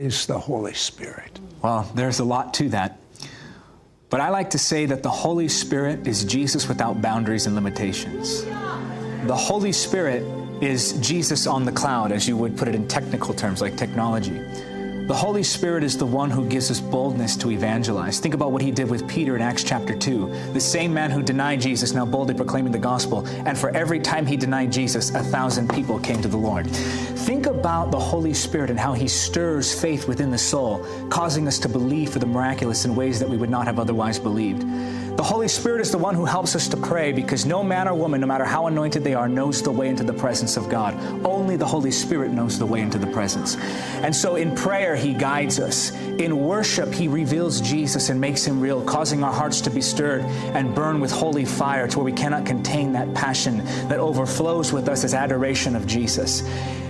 is the Holy Spirit? Well, there's a lot to that. But I like to say that the Holy Spirit is Jesus without boundaries and limitations. The Holy Spirit is Jesus on the cloud, as you would put it in technical terms, like technology. The Holy Spirit is the one who gives us boldness to evangelize. Think about what he did with Peter in Acts chapter 2. The same man who denied Jesus now boldly proclaiming the gospel. And for every time he denied Jesus, 1,000 people came to the Lord. Think about the Holy Spirit and how he stirs faith within the soul, causing us to believe for the miraculous in ways that we would not have otherwise believed. The Holy Spirit is the one who helps us to pray, because no man or woman, no matter how anointed they are, knows the way into the presence of God. Only the Holy Spirit knows the way into the presence. And so in prayer, he guides us. In worship, he reveals Jesus and makes him real, causing our hearts to be stirred and burn with holy fire to where we cannot contain that passion that overflows with us as adoration of Jesus.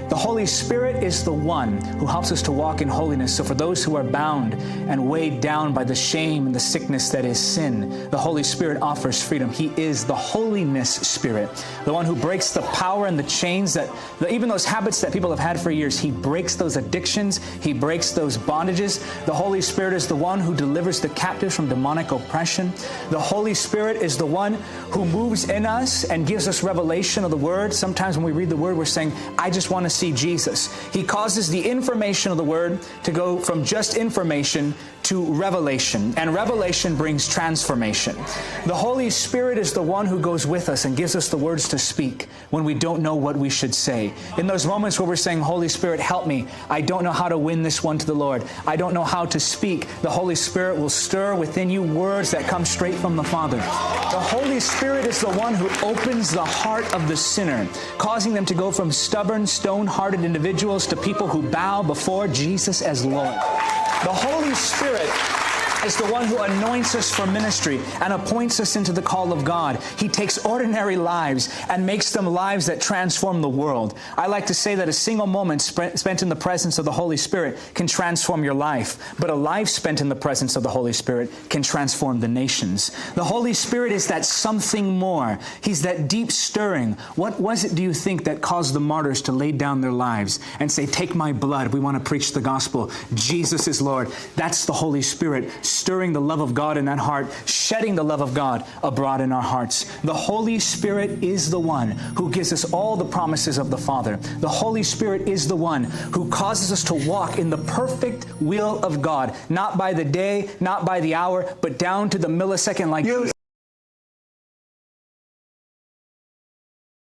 The Holy Spirit is the one who helps us to walk in holiness. So for those who are bound and weighed down by the shame and the sickness that is sin, the Holy Spirit offers freedom. He is the Holiness Spirit, the one who breaks the power and the chains that, even those habits that people have had for years, he breaks those addictions, he breaks those bondages. The Holy Spirit is the one who delivers the captives from demonic oppression. The Holy Spirit is the one who moves in us and gives us revelation of the Word. Sometimes when we read the Word, we're saying, I just want to see Jesus. He causes the information of the Word to go from just information to revelation, and revelation brings transformation. The Holy Spirit is the one who goes with us and gives us the words to speak when we don't know what we should say. In those moments where we're saying, Holy Spirit, help me. I don't know how to win this one to the Lord. I don't know how to speak. The Holy Spirit will stir within you words that come straight from the Father. The Holy Spirit is the one who opens the heart of the sinner, causing them to go from stubborn, stone-hearted individuals to people who bow before Jesus as Lord. The Holy Spirit is the one who anoints us for ministry and appoints us into the call of God. He takes ordinary lives and makes them lives that transform the world. I like to say that a single moment spent in the presence of the Holy Spirit can transform your life, but a life spent in the presence of the Holy Spirit can transform the nations. The Holy Spirit is that something more. He's that deep stirring. What was it, do you think, that caused the martyrs to lay down their lives and say, take my blood, we want to preach the gospel. Jesus is Lord. That's the Holy Spirit stirring the love of God in that heart, shedding the love of God abroad in our hearts. The Holy Spirit is the one who gives us all the promises of the Father. The Holy Spirit is the one who causes us to walk in the perfect will of God, not by the day, not by the hour, but down to the millisecond like